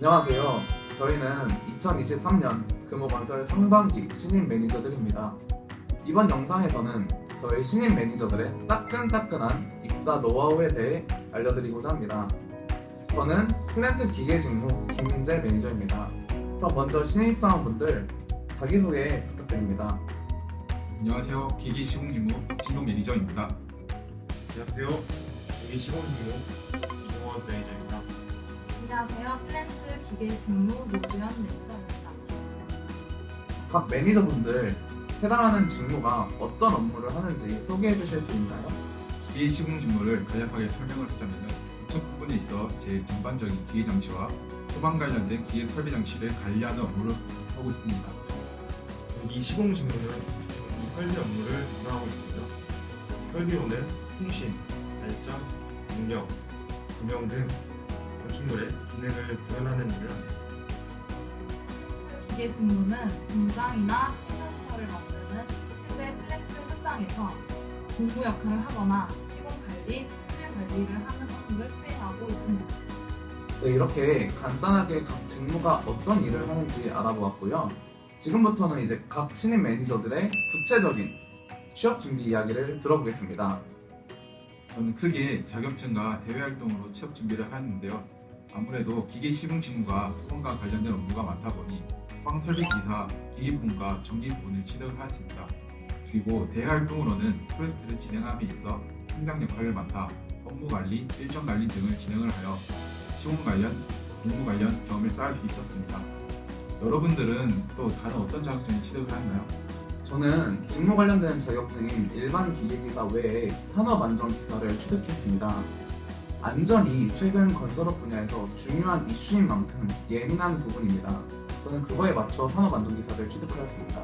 안녕하세요. 저희는 2023년 금호건설 상반기 신입 매니저들입니다. 이번 영상에서는 저희 신입 매니저들의 따끈따끈한 입사 노하우에 대해 알려드리고자 합니다. 저는 플랜트 기계 직무 김민재 매니저입니다. 그럼 먼저 신입사원분들 자기소개 부탁드립니다. 안녕하세요. 기기 시공직무 진로 매니저입니다. 안녕하세요. 여기 시공직무 이종원 매니저입니다. 안녕하세요. 플랜트 기계 직무 노주현 매니저입니다. 각 매니저분들 해당하는 직무가 어떤 업무를 하는지 소개해 주실 수 있나요? 기계 시공직무를 간략하게 설명을 하자면 이쪽 부분에 있어 제 전반적인 기계 장치와 소방 관련된 기계 설비 장치를 관리하는 업무를 하고 있습니다. 여기 시공직무는 이 설비 업무를 담당하고 있습니다. 설비로는 통신, 발전, 능력, 조명 등 건축물의 기능을 구현하는 일을 합니다. 기계 직무는 공장이나 생산시설을 만드는 실제 플랜트 현장에서 공무 역할을 하거나 시공 관리, 수질 관리를 하는 업무를 수행하고 있습니다. 네, 이렇게 간단하게 각 직무가 어떤 일을 하는지 알아보았고요. 지금부터는 이제 각 신입 매니저들의 구체적인 취업 준비 이야기를 들어보겠습니다. 저는 크게 자격증과 대외 활동으로 취업 준비를 하였는데요. 아무래도 기계 시공 직무가 소방과 관련된 업무가 많다 보니 소방 설비 기사, 기기 부분과 전기 부분을 취득을 하였습니다. 그리고 대외 활동으로는 프로젝트를 진행함에 있어 현장 역할을 맡아 업무 관리, 일정 관리 등을 진행을 하여 시공 관련, 공무 관련 경험을 쌓을 수 있었습니다. 여러분들은 또 다른 어떤 자격증을 취득을 하였나요? 저는 직무 관련된 자격증인 일반 기계기사 외에 산업안전기사를 취득했습니다. 안전이 최근 건설업 분야에서 중요한 이슈인 만큼 예민한 부분입니다. 저는 그거에 맞춰 산업안전기사를 취득하였습니다.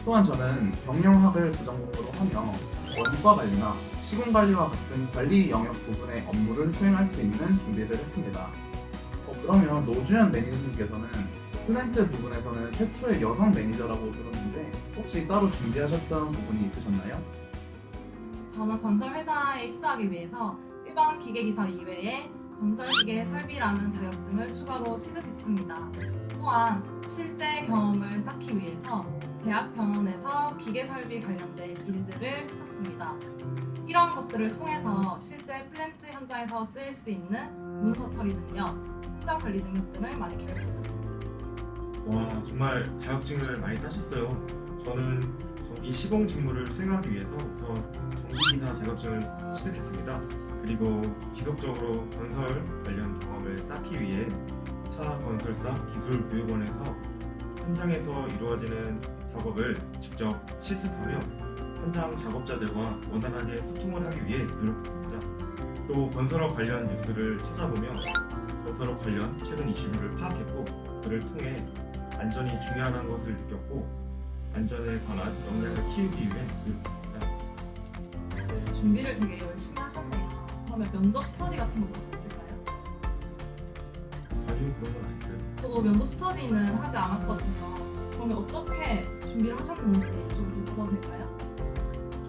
또한 저는 경영학을 부전공으로 하며 원가 관리나 시공 관리와 같은 관리 영역 부분의 업무를 수행할 수 있는 준비를 했습니다. 그러면 노주현 매니저님께서는 플랜트 부분에서는 최초의 여성 매니저라고 들었는데 혹시 따로 준비하셨던 부분이 있으셨나요? 저는 건설 회사에 입사하기 위해서 일반 기계기사 이외에 건설기계 설비라는 자격증을 추가로 취득했습니다. 또한 실제 경험을 쌓기 위해서 대학 병원에서 기계 설비 관련된 일들을 했었습니다. 이런 것들을 통해서 실제 플랜트 현장에서 쓰일 수 있는 문서 처리 능력, 현장 관리 능력 등을 많이 키울 수 있었습니다. 와, 정말 자격증을 많이 따셨어요. 저는 전기 시공 직무를 수행하기 위해서 우선 전기기사 자격증을 취득했습니다. 그리고 지속적으로 건설 관련 경험을 쌓기 위해 타 건설사 기술교육원에서 현장에서 이루어지는 작업을 직접 실습하며 현장 작업자들과 원활하게 소통을 하기 위해 노력했습니다. 또 건설업 관련 뉴스를 찾아보며 건설업 관련 최근 이슈를 파악했고 그를 통해 안전이 중요한 것을 느꼈고 안전에 관한 역량을 키우기 위해 노력했습니다. 준비를 되게 열심히 하셨네요. 그러면 면접 스터디 같은 것도 있을까요? 아니요, 그런 건 안 했어요. 저도 면접 스터디는 하지 않았거든요. 그러면 어떻게 준비를 하셨는지 좀 여쭤봐도 될까요?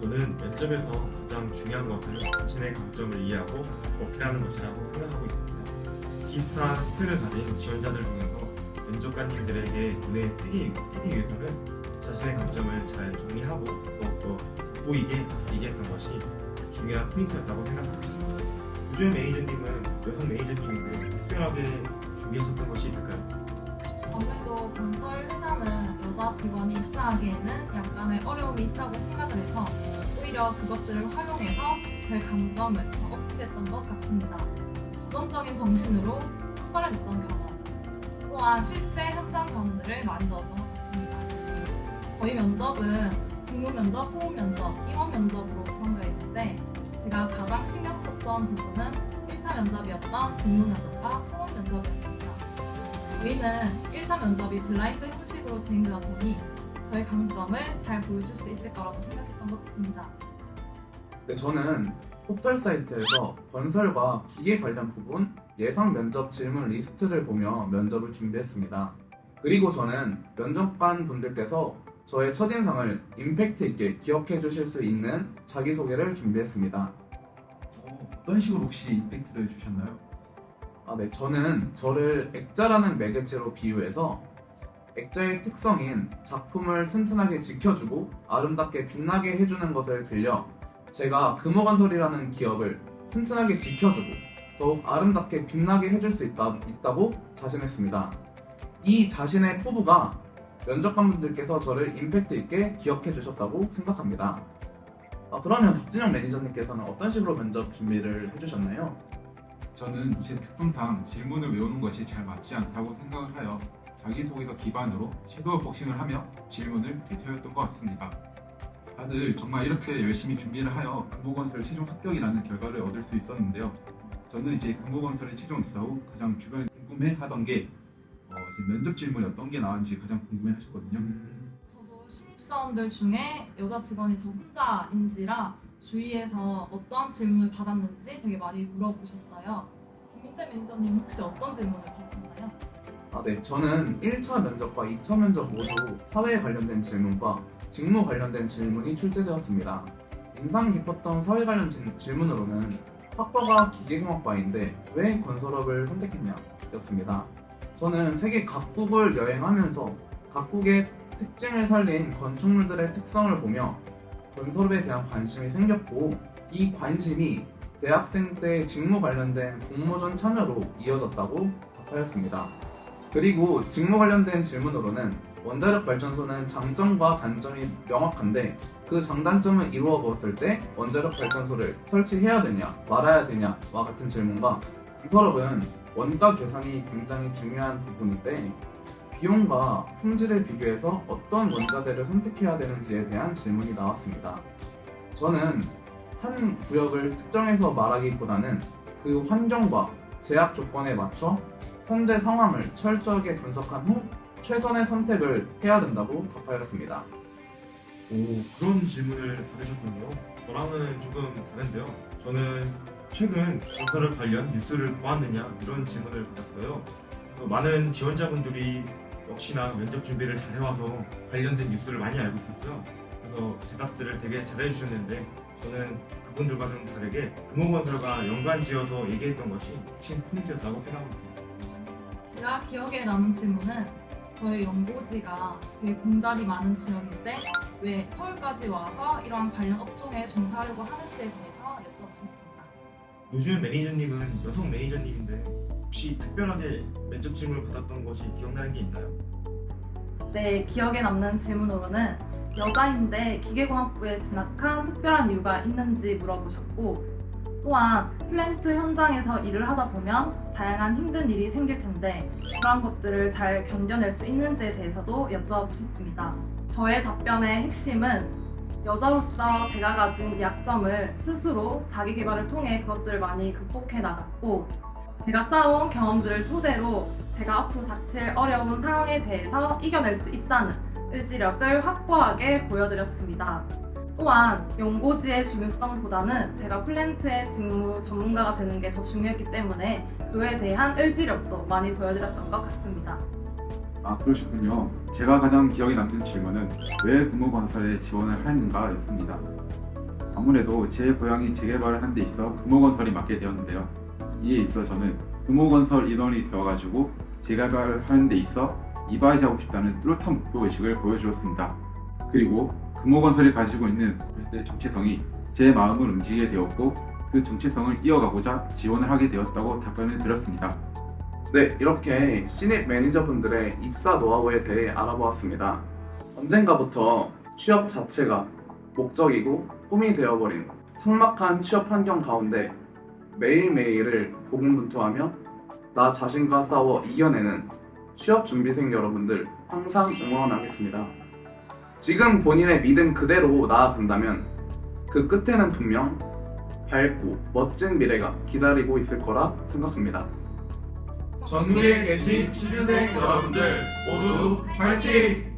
저는 면접에서 가장 중요한 것은 자신의 강점을 이해하고 어필하는 것이라고 생각하고 있습니다. 비슷한 스펙을 가진 지원자들 중에서 면접관님들에게 눈에 띄기 위해서는 자신의 강점을 잘 정리하고 더욱더 돋보이게 얘기했던 것이 중요한 포인트였다고 생각합니다. 우주현 매니저님은 여성 매니저님인데 특별하게 준비하셨던 것이 있을까요? 아무래도 건설 회사는 여자 직원이 입사하기에는 약간의 어려움이 있다고 생각을 해서 오히려 그것들을 활용해서 제 강점을 더 어필했던 것 같습니다. 도전적인 정신으로 성과를 냈던 경험, 또한 실제 현장 경험들을 많이 넣었던 것 같습니다. 저희 면접은 직무 면접, 토론 면접, 임원 면접으로 구성되어 있는데 제가 가장 신경 썼던 부분은 1차 면접이었던 직무 면접과 토론 면접이었습니다. 저희는 1차 면접이 블라인드 형식으로 진행되다 보니 저의 강점을 잘 보여줄 수 있을 거라고 생각했던 것 같습니다. 네, 저는 포털 사이트에서 건설과 기계 관련 부분 예상 면접 질문 리스트를 보며 면접을 준비했습니다. 그리고 저는 면접관 분들께서 저의 첫인상을 임팩트 있게 기억해 주실 수 있는 자기소개를 준비했습니다. 어떤 식으로 혹시 임팩트를 주셨나요? 네, 저는 저를 액자라는 매개체로 비유해서 액자의 특성인 작품을 튼튼하게 지켜주고 아름답게 빛나게 해주는 것을 빌려 제가 금호건설이라는 기업을 튼튼하게 지켜주고 더욱 아름답게 빛나게 해줄 수 있다고 자신했습니다. 이 자신의 포부가 면접관분들께서 저를 임팩트 있게 기억해 주셨다고 생각합니다. 그러면 박진영 매니저님께서는 어떤 식으로 면접 준비를 해주셨나요? 저는 제 특성상 질문을 외우는 것이 잘 맞지 않다고 생각을 하여 자기소개서 기반으로 섀도우 복싱을 하며 질문을 되새겼던 것 같습니다. 다들 정말 이렇게 열심히 준비를 하여 금호건설 최종 합격이라는 결과를 얻을 수 있었는데요. 저는 이제 금호건설에 최종 입사 후 가장 주변에 궁금해하던 게 이제 면접 질문이 어떤 게 나왔는지 가장 궁금해하셨거든요. 저도 신입사원들 중에 여자 직원이 저 혼자인지라 주위에서 어떤 질문을 받았는지 되게 많이 물어보셨어요. 김민재 매니저님 혹시 어떤 질문을 받으셨나요? 네, 저는 1차 면접과 2차 면접 모두 사회에 관련된 질문과 직무 관련된 질문이 출제되었습니다. 인상 깊었던 사회 관련 질문으로는 학과가 기계공학과인데 왜 건설업을 선택했냐 였습니다. 저는 세계 각국을 여행하면서 각국의 특징을 살린 건축물들의 특성을 보며 건설업에 대한 관심이 생겼고 이 관심이 대학생 때 직무 관련된 공모전 참여로 이어졌다고 답하였습니다. 그리고 직무 관련된 질문으로는 원자력 발전소는 장점과 단점이 명확한데 그 장단점을 이루어 보았을 때 원자력 발전소를 설치해야 되냐 말아야 되냐와 같은 질문과 건설업은 원가 계산이 굉장히 중요한 부분인데 비용과 품질을 비교해서 어떤 원자재를 선택해야 되는지에 대한 질문이 나왔습니다. 저는 한 구역을 특정해서 말하기보다는 그 환경과 제약 조건에 맞춰 현재 상황을 철저하게 분석한 후 최선의 선택을 해야 된다고 답하였습니다. 그런 질문을 받으셨군요. 저랑은 조금 다른데요. 저는 최근 건설 관련 뉴스를 보았느냐 이런 질문을 받았어요. 그래서 많은 지원자분들이 역시나 면접 준비를 잘 해와서 관련된 뉴스를 많이 알고 있었어요. 그래서 대답들을 되게 잘 해주셨는데 저는 그분들과 좀 다르게 금호건설과 연관지어서 얘기했던 것이 핵심 포인트였다고 생각하고 있습니다. 제가 기억에 남은 질문은 저희 연고지가 되게 공단이 많은 지역인데 왜 서울까지 와서 이런 관련 업종에 종사하려고 하는지에 대해서 여쭤보셨습니다. 노주현 매니저님은 여성 매니저님인데 혹시 특별하게 면접 질문을 받았던 것이 기억나는 게 있나요? 네, 기억에 남는 질문으로는 여자인데 기계공학부에 진학한 특별한 이유가 있는지 물어보셨고 또한 플랜트 현장에서 일을 하다 보면 다양한 힘든 일이 생길 텐데 그런 것들을 잘 견뎌낼 수 있는지에 대해서도 여쭤보셨습니다. 저의 답변의 핵심은 여자로서 제가 가진 약점을 스스로 자기 개발을 통해 그것들을 많이 극복해 나갔고 제가 쌓아온 경험들을 토대로 제가 앞으로 닥칠 어려운 상황에 대해서 이겨낼 수 있다는 의지력을 확고하게 보여드렸습니다. 또한 연고지의 중요성보다는 제가 플랜트의 직무 전문가가 되는 게 더 중요했기 때문에 그거에 대한 의지력도 많이 보여드렸던 것 같습니다. 그러시군요. 제가 가장 기억에 남는 질문은 왜 금호건설에 지원을 하였는가 였습니다. 아무래도 제 고향이 재개발을 한 데 있어 금호건설이 맡게 되었는데요. 이에 있어 저는 금호건설 인원이 되어가지고 재개발을 하는 데 있어 이바지하고 싶다는 뚜렷한 목표의식을 보여주었습니다. 그리고 금호건설이 가지고 있는 정체성이 제 마음을 움직이게 되었고 그 정체성을 이어가고자 지원을 하게 되었다고 답변을 드렸습니다. 네, 이렇게 신입 매니저분들의 입사 노하우에 대해 알아보았습니다. 언젠가부터 취업 자체가 목적이고 꿈이 되어버린 삭막한 취업 환경 가운데 매일매일을 고군분투하며 나 자신과 싸워 이겨내는 취업 준비생 여러분들 항상 응원하겠습니다. 지금 본인의 믿음 그대로 나아간다면 그 끝에는 분명 밝고 멋진 미래가 기다리고 있을 거라 생각합니다. 전국에 계신 취준생 여러분들 모두 화이팅!